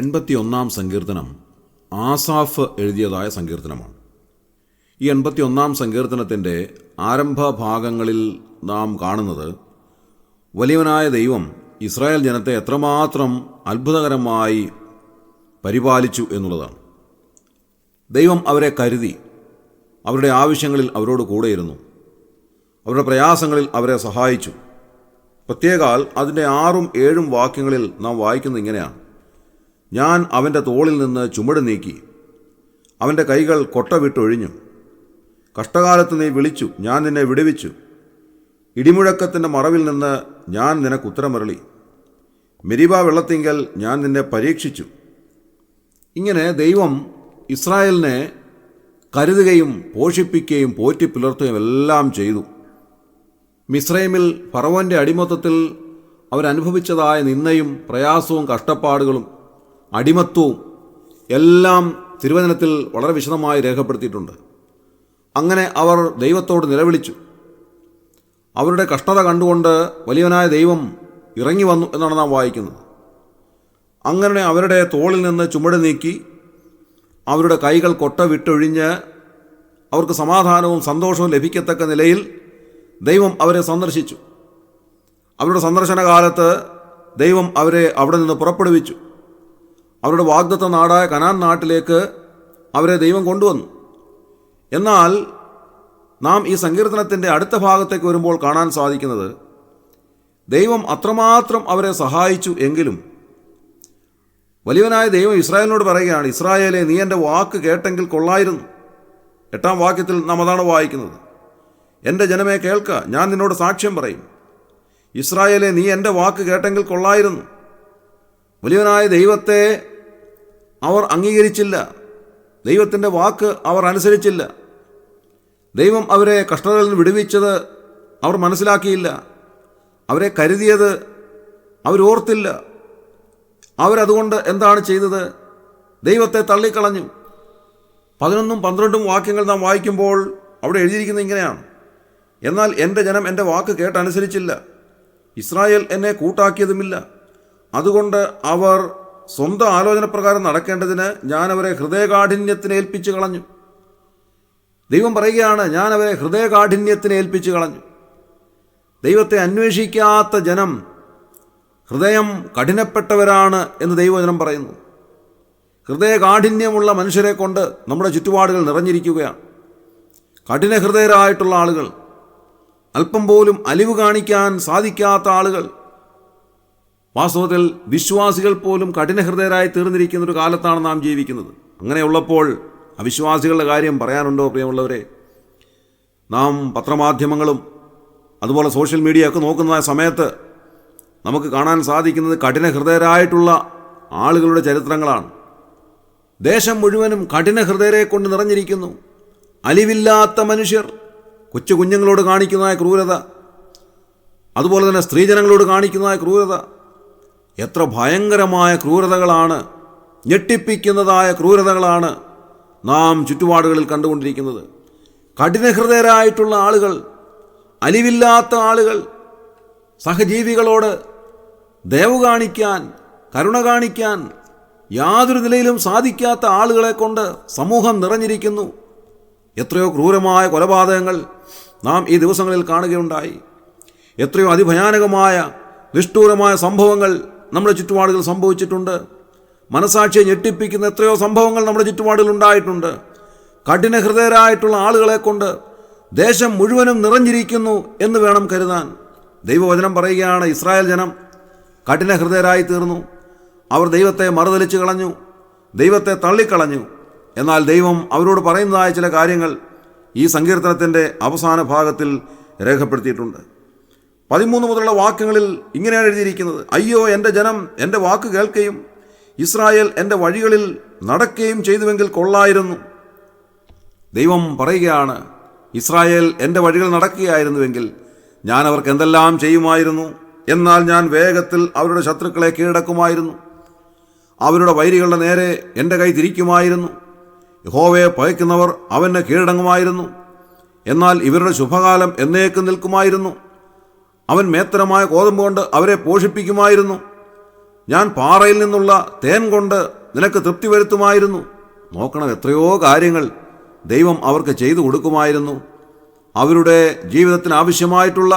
81 സങ്കീർത്തനം ആസാഫ് എഴുതിയതായ സങ്കീർത്തനമാണ്. ഈ 81 സങ്കീർത്തനത്തിൻ്റെ ആരംഭഭാഗങ്ങളിൽ നാം കാണുന്നത് വലിയവനായ ദൈവം ഇസ്രായേൽ ജനത്തെ എത്രമാത്രം അത്ഭുതകരമായി പരിപാലിച്ചു എന്നുള്ളതാണ്. ദൈവം അവരെ കരുതി, അവരുടെ ആവശ്യങ്ങളിൽ അവരോട് കൂടെയിരുന്നു, അവരുടെ പ്രയാസങ്ങളിൽ അവരെ സഹായിച്ചു. പ്രത്യേകാൽ അതിൻ്റെ 6ഉം 7ഉം വാക്യങ്ങളിൽ നാം വായിക്കുന്നത് ഇങ്ങനെയാണ്: ഞാൻ അവൻ്റെ തോളിൽ നിന്ന് ചുമട് നീക്കി, അവൻ്റെ കൈകൾ കൊട്ട വിട്ടൊഴിഞ്ഞു. കഷ്ടകാലത്ത് നീ വിളിച്ചു, ഞാൻ നിന്നെ വിടുവിച്ചു. ഇടിമുഴക്കത്തിൻ്റെ മറവിൽ നിന്ന് ഞാൻ നിനക്ക് ഉത്തരമരുളി. മെരീബ വെള്ളത്തിങ്കൽ ഞാൻ നിന്നെ പരീക്ഷിച്ചു. ഇങ്ങനെ ദൈവം ഇസ്രായേലിനെ കരുതുകയും പോഷിപ്പിക്കുകയും പോറ്റിപ്പിളർത്തുകയും എല്ലാം ചെയ്തു. മിസ്രൈമിൽ ഫറവോൻ്റെ അടിമത്തത്തിൽ അവരനുഭവിച്ചതായ നിന്ദയും പ്രയാസവും കഷ്ടപ്പാടുകളും അടിമത്വവും എല്ലാം തിരുവചനത്തിൽ വളരെ വിശദമായി രേഖപ്പെടുത്തിയിട്ടുണ്ട്. അങ്ങനെ അവർ ദൈവത്തോട് നിലവിളിച്ചു. അവരുടെ കഷ്ടത കണ്ടുകൊണ്ട് വലിയവനായ ദൈവം ഇറങ്ങി വന്നു എന്നാണ് നാം വായിക്കുന്നത്. അങ്ങനെ അവരുടെ തോളിൽ നിന്ന് ചുമട് നീക്കി, അവരുടെ കൈകൾ കൊട്ട വിട്ടൊഴിഞ്ഞ് അവർക്ക് സമാധാനവും സന്തോഷവും ലഭിക്കത്തക്ക നിലയിൽ ദൈവം അവരെ സന്ദർശിച്ചു. അവരുടെ സന്ദർശന കാലത്ത് ദൈവം അവരെ അവിടെ നിന്ന് പുറപ്പെടുവിച്ചു. അവരുടെ വാഗ്ദത്ത നാടായ കനാൻ നാട്ടിലേക്ക് അവരെ ദൈവം കൊണ്ടുവന്നു. എന്നാൽ നാം ഈ സങ്കീർത്തനത്തിൻ്റെ അടുത്ത ഭാഗത്തേക്ക് വരുമ്പോൾ കാണാൻ സാധിക്കുന്നത്, ദൈവം അത്രമാത്രം അവരെ സഹായിച്ചു എങ്കിലും വലിയവനായ ദൈവം ഇസ്രായേലിനോട് പറയുകയാണ്: ഇസ്രായേലെ, നീ എൻ്റെ വാക്ക് കേട്ടെങ്കിൽ കൊള്ളായിരുന്നു. 8-ാം വാക്യത്തിൽ നാം അതാണ് വായിക്കുന്നത്: എൻ്റെ ജനമേ കേൾക്ക, ഞാൻ നിന്നോട് സാക്ഷ്യം പറയും. ഇസ്രായേലെ, നീ എൻ്റെ വാക്ക് കേട്ടെങ്കിൽ കൊള്ളായിരുന്നു. വലിയവനായ ദൈവത്തെ അവർ അംഗീകരിച്ചില്ല, ദൈവത്തിൻ്റെ വാക്ക് അവർ അനുസരിച്ചില്ല. ദൈവം അവരെ കഷ്ടതയിൽ നിന്ന് വിടുവിച്ചത് അവർ മനസ്സിലാക്കിയില്ല, അവരെ കരുതിയത് അവരോർത്തില്ല. അവരതുകൊണ്ട് എന്താണ് ചെയ്തത്? ദൈവത്തെ തള്ളിക്കളഞ്ഞു. 11ഉം 12ഉം വാക്യങ്ങൾ നാം വായിക്കുമ്പോൾ അവിടെ എഴുതിയിരിക്കുന്നത് ഇങ്ങനെയാണ്: എന്നാൽ എൻ്റെ ജനം എൻ്റെ വാക്ക് കേട്ടനുസരിച്ചില്ല, ഇസ്രായേൽ എന്നെ കൂട്ടാക്കിയതുമില്ല. അതുകൊണ്ട് അവർ സ്വന്തം ആലോചനപ്രകാരം നടക്കേണ്ടതിന് ഞാൻ അവരെ ഹൃദയകാഠിന്യത്തിന് ഏൽപ്പിച്ചു കളഞ്ഞു. ദൈവം പറയുകയാണ്, ഞാൻ അവരെ ഹൃദയകാഠിന്യത്തിന് ഏൽപ്പിച്ചു കളഞ്ഞു. ദൈവത്തെ അന്വേഷിക്കാത്ത ജനം ഹൃദയം കഠിനപ്പെട്ടവരാണ് എന്ന് ദൈവവചനം പറയുന്നു. ഹൃദയകാഠിന്യമുള്ള മനുഷ്യരെ കൊണ്ട് നമ്മുടെ ചുറ്റുപാടുകൾ നിറഞ്ഞിരിക്കുകയാണ്. കഠിന ഹൃദയരായിട്ടുള്ള ആളുകൾ, അല്പം പോലും അലിവ് കാണിക്കാൻ സാധിക്കാത്ത ആളുകൾ. വാസ്തവത്തിൽ വിശ്വാസികൾ പോലും കഠിനഹൃദയരായി തീർന്നിരിക്കുന്ന ഒരു കാലത്താണ് നാം ജീവിക്കുന്നത്. അങ്ങനെയുള്ളപ്പോൾ അവിശ്വാസികളുടെ കാര്യം പറയാനുണ്ടോ പ്രിയമുള്ളവരെ? നാം പത്രമാധ്യമങ്ങളും അതുപോലെ സോഷ്യൽ മീഡിയ ഒക്കെ നോക്കുന്ന സമയത്ത് നമുക്ക് കാണാൻ സാധിക്കുന്നത് കഠിനഹൃദയരായിട്ടുള്ള ആളുകളുടെ ചരിത്രങ്ങളാണ്. ദേശം മുഴുവനും കഠിനഹൃദയരെ കൊണ്ട് നിറഞ്ഞിരിക്കുന്നു. അലിവില്ലാത്ത മനുഷ്യർ, കൊച്ചു കുഞ്ഞുങ്ങളോട് കാണിക്കുന്നതായ ക്രൂരത, അതുപോലെ തന്നെ സ്ത്രീജനങ്ങളോട് കാണിക്കുന്നതായ ക്രൂരത, എത്ര ഭയങ്കരമായ ക്രൂരതകളാണ്, ഞെട്ടിപ്പിക്കുന്നതായ ക്രൂരതകളാണ് നാം ചുറ്റുപാടുകളിൽ കണ്ടുകൊണ്ടിരിക്കുന്നത്. കഠിനഹൃദയരായിട്ടുള്ള ആളുകൾ, അലിവില്ലാത്ത ആളുകൾ, സഹജീവികളോട് ദയവ് കാണിക്കാൻ, കരുണ കാണിക്കാൻ യാതൊരു നിലയിലും സാധിക്കാത്ത ആളുകളെ കൊണ്ട് സമൂഹം നിറഞ്ഞിരിക്കുന്നു. എത്രയോ ക്രൂരമായ കൊലപാതകങ്ങൾ നാം ഈ ദിവസങ്ങളിൽ കാണുകയുണ്ടായി. എത്രയോ അതിഭയാനകമായ നിഷ്ഠൂരമായ സംഭവങ്ങൾ നമ്മുടെ ചുറ്റുപാടുകൾ സംഭവിച്ചിട്ടുണ്ട്. മനസാക്ഷിയെ ഞെട്ടിപ്പിക്കുന്ന എത്രയോ സംഭവങ്ങൾ നമ്മുടെ ചുറ്റുപാടുകൾ ഉണ്ടായിട്ടുണ്ട്. കഠിനഹൃദയരായിട്ടുള്ള ആളുകളെ കൊണ്ട് ദേശം മുഴുവനും നിറഞ്ഞിരിക്കുന്നു എന്ന് വേണം കരുതാൻ. ദൈവവചനം പറയുകയാണ്, ഇസ്രായേൽ ജനം കഠിനഹൃദയരായി തീർന്നു. അവർ ദൈവത്തെ മറുതലിച്ച് കളഞ്ഞു, ദൈവത്തെ തള്ളിക്കളഞ്ഞു. എന്നാൽ ദൈവം അവരോട് പറയുന്നതായ ചില കാര്യങ്ങൾ ഈ സങ്കീർത്തനത്തിൻ്റെ അവസാന ഭാഗത്തിൽ രേഖപ്പെടുത്തിയിട്ടുണ്ട്. 13 മുതലുള്ള വാക്യങ്ങളിൽ ഇങ്ങനെയാണ് എഴുതിയിരിക്കുന്നത്: അയ്യോ, എൻ്റെ ജനം എൻ്റെ വാക്ക് കേൾക്കുകയും ഇസ്രായേൽ എൻ്റെ വഴികളിൽ നടക്കുകയും ചെയ്തുവെങ്കിൽ കൊള്ളായിരുന്നു. ദൈവം പറയുകയാണ്, ഇസ്രായേൽ എൻ്റെ വഴികൾ നടക്കുകയായിരുന്നുവെങ്കിൽ ഞാൻ അവർക്ക് എന്തെല്ലാം ചെയ്യുമായിരുന്നു. എന്നാൽ ഞാൻ വേഗത്തിൽ അവരുടെ ശത്രുക്കളെ കീഴടക്കുമായിരുന്നു, അവരുടെ വൈരികളുടെ നേരെ എൻ്റെ കൈ തിരിക്കുമായിരുന്നു. യഹോവയെ ഭയക്കുന്നവർ അവന് കീഴടങ്ങുമായിരുന്നു. എന്നാൽ ഇവരുടെ ശുഭകാലം എന്നേക്കും നിൽക്കുമായിരുന്നു. അവൻ മേത്തരമായ കോതമ്പ് കൊണ്ട് അവരെ പോഷിപ്പിക്കുമായിരുന്നു. ഞാൻ പാറയിൽ നിന്നുള്ള തേൻ കൊണ്ട് നിനക്ക് തൃപ്തി വരുത്തുമായിരുന്നു. നോക്കണം, എത്രയോ കാര്യങ്ങൾ ദൈവം അവർക്ക് ചെയ്തു കൊടുക്കുമായിരുന്നു. അവരുടെ ജീവിതത്തിന് ആവശ്യമായിട്ടുള്ള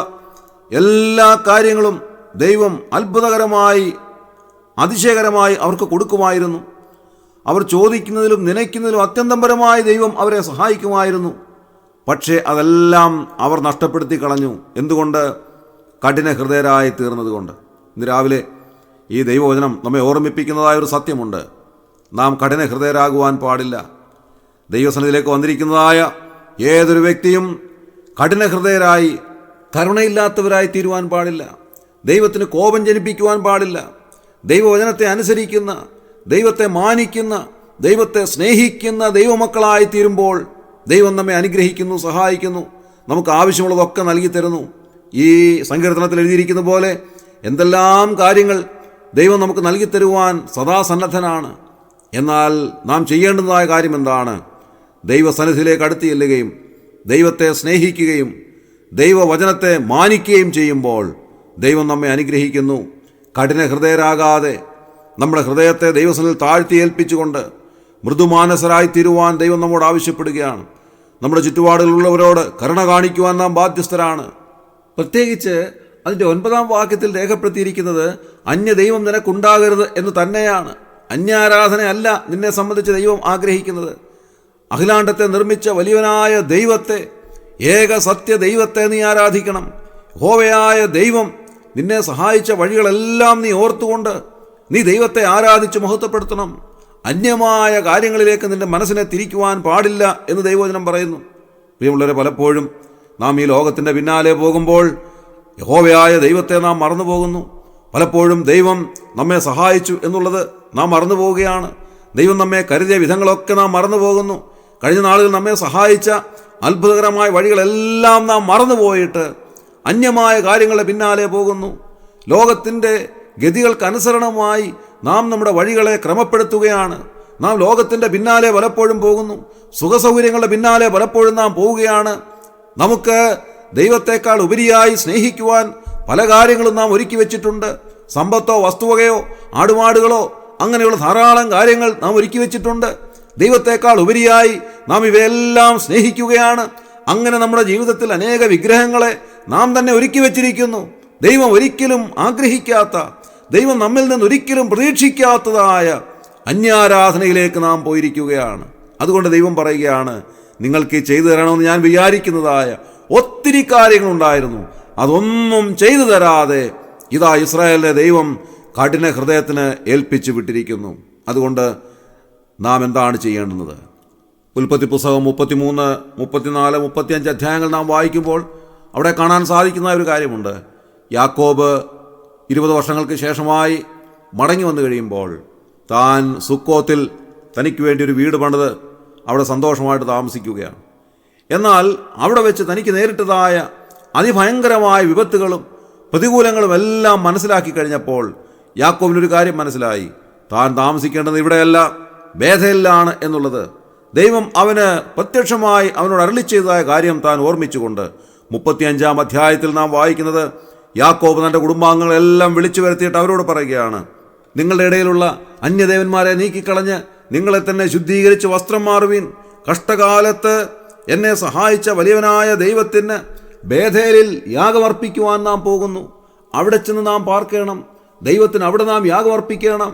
എല്ലാ കാര്യങ്ങളും ദൈവം അത്ഭുതകരമായി, അതിശയകരമായി അവർക്ക് കൊടുക്കുമായിരുന്നു. അവർ ചോദിക്കുന്നതിലും നനയ്ക്കുന്നതിലും അത്യന്തപരമായി ദൈവം അവരെ സഹായിക്കുമായിരുന്നു. പക്ഷേ അതെല്ലാം അവർ നഷ്ടപ്പെടുത്തി കളഞ്ഞു. എന്തുകൊണ്ട്? കഠിന ഹൃദയരായി തീർന്നതുകൊണ്ട്. ഇന്ന് രാവിലെ ഈ ദൈവവചനം നമ്മെ ഓർമ്മിപ്പിക്കുന്നതായ ഒരു സത്യമുണ്ട്. നാം കഠിന ഹൃദയരാകുവാൻ പാടില്ല. ദൈവസന്നിധിയിലേക്ക് വന്നിരിക്കുന്നതായ ഏതൊരു വ്യക്തിയും കഠിന ഹൃദയരായി, കരുണയില്ലാത്തവരായി തീരുവാൻ പാടില്ല. ദൈവത്തിന് കോപം ജനിപ്പിക്കുവാൻ പാടില്ല. ദൈവവചനത്തെ അനുസരിക്കുന്ന, ദൈവത്തെ മാനിക്കുന്ന, ദൈവത്തെ സ്നേഹിക്കുന്ന ദൈവമക്കളായി തീരുമ്പോൾ ദൈവം നമ്മെ അനുഗ്രഹിക്കുന്നു, സഹായിക്കുന്നു, നമുക്ക് ആവശ്യമുള്ളതൊക്കെ നൽകി തരുന്നു. ഈ സങ്കീർത്തനത്തിൽ എഴുതിയിരിക്കുന്ന പോലെ എന്തെല്ലാം കാര്യങ്ങൾ ദൈവം നമുക്ക് നൽകി തരുവാൻ സദാ സന്നദ്ധനാണ്. എന്നാൽ നാം ചെയ്യേണ്ടതായ കാര്യം എന്താണ്? ദൈവസന്നിധിയിലേക്ക് അടുത്ത് ചെല്ലുകയും ദൈവത്തെ സ്നേഹിക്കുകയും ദൈവവചനത്തെ മാനിക്കുകയും ചെയ്യുമ്പോൾ ദൈവം നമ്മെ അനുഗ്രഹിക്കുന്നു. കഠിന ഹൃദയരാകാതെ നമ്മുടെ ഹൃദയത്തെ ദൈവസന്നിധിയിൽ താഴ്ത്തി ഏൽപ്പിച്ചുകൊണ്ട് മൃദുമാനസരായി തീരുവാൻ ദൈവം നമ്മോട് ആവശ്യപ്പെടുകയാണ്. നമ്മുടെ ചുറ്റുപാടുകളുള്ളവരോട് കരുണ കാണിക്കുവാൻ നാം ബാധ്യസ്ഥരാണ്. പ്രത്യേകിച്ച് അതിൻ്റെ 9-ാം വാക്യത്തിൽ രേഖപ്പെടുത്തിയിരിക്കുന്നത് അന്യദൈവം നിനക്കുണ്ടാകരുത് എന്ന് തന്നെയാണ്. അന്യാരാധനയല്ല നിന്നെ സംബന്ധിച്ച് ദൈവം ആഗ്രഹിക്കുന്നത്. അഖിലാണ്ടത്തെ നിർമ്മിച്ച വലിയവനായ ദൈവത്തെ, ഏക സത്യ ദൈവത്തെ നീ ആരാധിക്കണം. യഹോവയായ ദൈവം നിന്നെ സഹായിച്ച വഴികളെല്ലാം നീ ഓർത്തുകൊണ്ട് നീ ദൈവത്തെ ആരാധിച്ച് മഹത്വപ്പെടുത്തണം. അന്യമായ കാര്യങ്ങളിലേക്ക് നിന്റെ മനസ്സിനെ തിരിക്കുവാൻ പാടില്ല എന്ന് ദൈവവചനം പറയുന്നു. പ്രിയമുള്ളവരെ, പലപ്പോഴും നാം ഈ ലോകത്തിൻ്റെ പിന്നാലെ പോകുമ്പോൾ യഹോവയായ ദൈവത്തെ നാം മറന്നു പോകുന്നു. പലപ്പോഴും ദൈവം നമ്മെ സഹായിച്ചു എന്നുള്ളത് നാം മറന്നു പോവുകയാണ്. ദൈവം നമ്മെ കരുതിയ വിധങ്ങളൊക്കെ നാം മറന്നു പോകുന്നു. കഴിഞ്ഞ നാളുകൾ നമ്മെ സഹായിച്ച അത്ഭുതകരമായ വഴികളെല്ലാം നാം മറന്നുപോയിട്ട് അന്യമായ കാര്യങ്ങളുടെ പിന്നാലെ പോകുന്നു. ലോകത്തിൻ്റെ ഗതികൾക്കനുസരണമായി നാം നമ്മുടെ വഴികളെ ക്രമപ്പെടുത്തുകയാണ്. നാം ലോകത്തിൻ്റെ പിന്നാലെ പലപ്പോഴും പോകുന്നു. സുഖസൗകര്യങ്ങളുടെ പിന്നാലെ പലപ്പോഴും നാം പോവുകയാണ്. നമുക്ക് ദൈവത്തെക്കാൾ ഉപരിയായി സ്നേഹിക്കുവാൻ പല കാര്യങ്ങളും നാം ഒരുക്കി വെച്ചിട്ടുണ്ട്. സമ്പത്തോ വസ്തുവകയോ ആടുമാടുകളോ അങ്ങനെയുള്ള ധാരാളം കാര്യങ്ങൾ നാം ഒരുക്കി വെച്ചിട്ടുണ്ട്. ദൈവത്തെക്കാൾ ഉപരിയായി നാം ഇവയെല്ലാം സ്നേഹിക്കുകയാണ്. അങ്ങനെ നമ്മുടെ ജീവിതത്തിൽ അനേക വിഗ്രഹങ്ങളെ നാം തന്നെ ഒരുക്കി വെച്ചിരിക്കുന്നു. ദൈവം ഒരിക്കലും ആഗ്രഹിക്കാത്ത, ദൈവം നമ്മിൽ നിന്ന് ഒരിക്കലും പ്രതീക്ഷിക്കാത്തതായ അന്യാരാധനയിലേക്ക് നാം പോയിരിക്കുകയാണ്. അതുകൊണ്ട് ദൈവം പറയുകയാണ്, നിങ്ങൾക്ക് ചെയ്തു തരണമെന്ന് ഞാൻ വിചാരിക്കുന്നതായ ഒത്തിരി കാര്യങ്ങളുണ്ടായിരുന്നു, അതൊന്നും ചെയ്തു തരാതെ ഇതാ ഇസ്രായേലിലെ ദൈവം കഠിന ഹൃദയത്തിന് ഏൽപ്പിച്ചു വിട്ടിരിക്കുന്നു. അതുകൊണ്ട് നാം എന്താണ് ചെയ്യേണ്ടുന്നത്? ഉൽപ്പത്തി പുസ്തകം 33, 34, 35 അധ്യായങ്ങൾ നാം വായിക്കുമ്പോൾ അവിടെ കാണാൻ സാധിക്കുന്ന ഒരു കാര്യമുണ്ട്. യാക്കോബ് 20 വർഷങ്ങൾക്ക് ശേഷമായി മടങ്ങി വന്നു കഴിയുമ്പോൾ താൻ സുക്കോത്തിൽ തനിക്ക് വേണ്ടി ഒരു വീട് പണിത് അവിടെ സന്തോഷമായിട്ട് താമസിക്കുകയാണ്. എന്നാൽ അവിടെ വെച്ച് തനിക്ക് നേരിട്ടതായ അതിഭയങ്കരമായ വിപത്തുകളും പ്രതികൂലങ്ങളും എല്ലാം മനസ്സിലാക്കി കഴിഞ്ഞപ്പോൾ യാക്കോബിനൊരു കാര്യം മനസ്സിലായി. താൻ താമസിക്കേണ്ടത് ഇവിടെയല്ല, ബേഥേലിലാണ് എന്നുള്ളത്. ദൈവം അവന് പ്രത്യക്ഷമായി അവനോട് അരുളി ചെയ്തതായ കാര്യം താൻ ഓർമ്മിച്ചുകൊണ്ട് 35-ാം അധ്യായത്തിൽ നാം വായിക്കുന്നത്, യാക്കോബ് തൻ്റെ കുടുംബാംഗങ്ങളെല്ലാം വിളിച്ചു വരുത്തിയിട്ട് അവരോട് പറയുകയാണ്, നിങ്ങളുടെ ഇടയിലുള്ള അന്യദേവന്മാരെ നീക്കിക്കളഞ്ഞ് നിങ്ങളെ തന്നെ ശുദ്ധീകരിച്ച് വസ്ത്രം മാറുവീൻ. കഷ്ടകാലത്ത് എന്നെ സഹായിച്ച വലിയവനായ ദൈവത്തിന് ബേഥേലിൽ യാഗമർപ്പിക്കുവാൻ നാം പോകുന്നു. അവിടെ ചെന്ന് നാം പാർക്കണം. ദൈവത്തിന് അവിടെ നാം യാഗമർപ്പിക്കണം.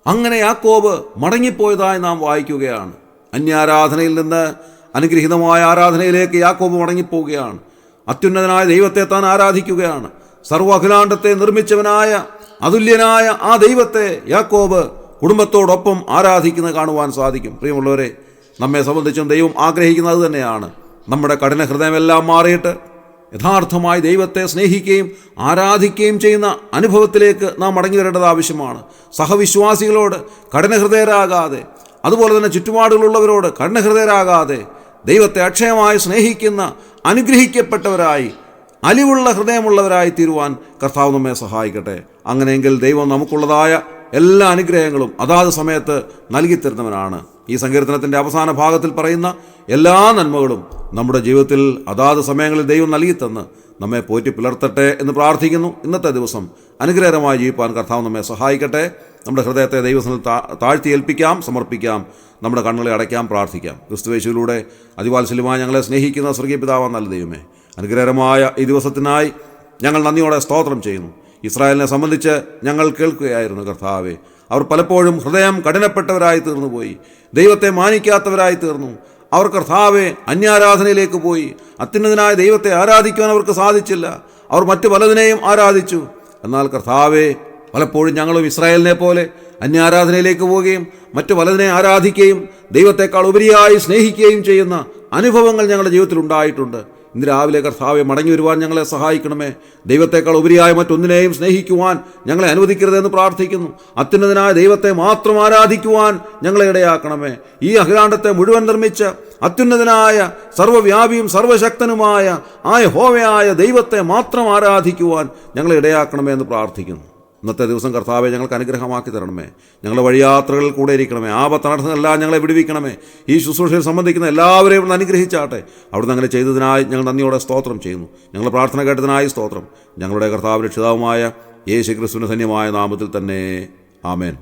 അങ്ങനെ യാക്കോബ് മടങ്ങിപ്പോയതായി നാം വായിക്കുകയാണ്. അന്യാരാധനയിൽ നിന്ന് അനുഗ്രഹീതമായ ആരാധനയിലേക്ക് യാക്കോബ് മടങ്ങിപ്പോവുകയാണ്. അത്യുന്നതനായ ദൈവത്തെ താൻ ആരാധിക്കുകയാണ്. സർവ്വഅഖിലാണ്ടത്തെ നിർമ്മിച്ചവനായ അതുല്യനായ ആ ദൈവത്തെ യാക്കോബ് കുടുംബത്തോടൊപ്പം ആരാധിക്കുന്നത് കാണുവാൻ സാധിക്കും. പ്രിയമുള്ളവരെ, നമ്മെ സംബന്ധിച്ചും ദൈവം ആഗ്രഹിക്കുന്നത് തന്നെയാണ്. നമ്മുടെ കഠിന ഹൃദയമെല്ലാം മാറിയിട്ട് യഥാർത്ഥമായി ദൈവത്തെ സ്നേഹിക്കുകയും ആരാധിക്കുകയും ചെയ്യുന്ന അനുഭവത്തിലേക്ക് നാം മടങ്ങി വരേണ്ടത് ആവശ്യമാണ്. സഹവിശ്വാസികളോട് കഠിനഹൃദയരാകാതെ, അതുപോലെ തന്നെ ചുറ്റുപാടുകളുള്ളവരോട് കഠിനഹൃദയരാകാതെ ദൈവത്തെ അക്ഷയമായി സ്നേഹിക്കുന്ന അനുഗ്രഹിക്കപ്പെട്ടവരായി അലിവുള്ള ഹൃദയമുള്ളവരായി തീരുവാൻ കർത്താവ് നമ്മെ സഹായിക്കട്ടെ. അങ്ങനെയെങ്കിൽ ദൈവം നമുക്കുള്ളതായ എല്ലാ അനുഗ്രഹങ്ങളും അതാത് സമയത്ത് നൽകിത്തരുന്നവനാണ്. ഈ സങ്കീർത്തനത്തിൻ്റെ അവസാന ഭാഗത്തിൽ പറയുന്ന എല്ലാ നന്മകളും നമ്മുടെ ജീവിതത്തിൽ അതാത് സമയങ്ങളിൽ ദൈവം നൽകിത്തന്ന് നമ്മെ പോറ്റി പുലർത്തട്ടെ എന്ന് പ്രാർത്ഥിക്കുന്നു. ഇന്നത്തെ ദിവസം അനുഗ്രഹകരമായി ജീവിപ്പാൻ കർത്താവ് നമ്മെ സഹായിക്കട്ടെ. നമ്മുടെ ഹൃദയത്തെ ദൈവത്തിൽ താഴ്ത്തി ഏൽപ്പിക്കാം, സമർപ്പിക്കാം, നമ്മുടെ കണ്ണുകളെ അടയ്ക്കാം, പ്രാർത്ഥിക്കാം. ക്രിസ്തുയേശുവിലൂടെ അതിവാത്സല്യമായി ഞങ്ങളെ സ്നേഹിക്കുന്ന സ്വർഗീയ പിതാവാം നല്ല ദൈവമേ, അനുഗ്രഹകരമായ ഈ ദിവസത്തിനായി ഞങ്ങൾ നന്ദിയോടെ സ്തോത്രം ചെയ്യുന്നു. ഇസ്രായേലിനെ സംബന്ധിച്ച് ഞങ്ങൾ കേൾക്കുകയായിരുന്നു കർത്താവേ, അവർ പലപ്പോഴും ഹൃദയം കഠിനപ്പെട്ടവരായി തീർന്നുപോയി, ദൈവത്തെ മാനിക്കാത്തവരായി തീർന്നു. അവർ കർത്താവെ അന്യാരാധനയിലേക്ക് പോയി. അത്യുന്നതനായ ദൈവത്തെ ആരാധിക്കുവാൻ അവർക്ക് സാധിച്ചില്ല. അവർ മറ്റു പലതിനെയും ആരാധിച്ചു. എന്നാൽ കർത്താവെ, പലപ്പോഴും ഞങ്ങളും ഇസ്രായേലിനെ പോലെ അന്യാരാധനയിലേക്ക് പോവുകയും മറ്റു പലതിനെ ആരാധിക്കുകയും ദൈവത്തെക്കാൾ ഉപരിയായി സ്നേഹിക്കുകയും ചെയ്യുന്ന അനുഭവങ്ങൾ ഞങ്ങളുടെ ജീവിതത്തിൽ ഉണ്ടായിട്ടുണ്ട്. ഇന്ന് രാവിലെ കർത്താവെ, മടങ്ങി വരുവാൻ ഞങ്ങളെ സഹായിക്കണമേ. ദൈവത്തെക്കാൾ ഉപരിയായ മറ്റൊന്നിനെയും സ്നേഹിക്കുവാൻ ഞങ്ങളെ അനുവദിക്കരുതെന്ന് പ്രാർത്ഥിക്കുന്നു. അത്യുന്നതനായ ദൈവത്തെ മാത്രം ആരാധിക്കുവാൻ ഞങ്ങളെ ഇടയാക്കണമേ. ഈ അഖിലാണ്ടത്തെ മുഴുവൻ നിർമ്മിച്ച അത്യുന്നതനായ സർവ്വവ്യാപിയും സർവശക്തനുമായ യഹോവയായ ദൈവത്തെ മാത്രം ആരാധിക്കുവാൻ ഞങ്ങളെ ഇടയാക്കണമേ എന്ന് പ്രാർത്ഥിക്കുന്നു. ഇന്നത്തെ ദിവസം കർത്താവെ ഞങ്ങൾക്ക് അനുഗ്രഹമാക്കി തരണമേ. ഞങ്ങളുടെ വഴിയാത്രകളിൽ കൂടെ ഇരിക്കണമേ. ആപത്തനർത്ഥങ്ങളെല്ലാം ഞങ്ങളെ വിടുവിക്കണമേ. ഈ ശുശ്രൂഷയിൽ സംബന്ധിക്കുന്ന എല്ലാവരെയും ഇവിടെ അനുഗ്രഹിച്ചാട്ടെ. അവിടുന്ന് അങ്ങനെ ചെയ്തതിനായി ഞങ്ങൾ നന്ദിയോടെ സ്തോത്രം ചെയ്യുന്നു. ഞങ്ങളുടെ പ്രാർത്ഥന കേട്ടതിനായി സ്തോത്രം. ഞങ്ങളുടെ കർത്താവ് രക്ഷിതാവുമായ യേശു ക്രിസ്തുവിന്റെ ധന്യമായ നാമത്തിൽ തന്നെ. ആമേൻ.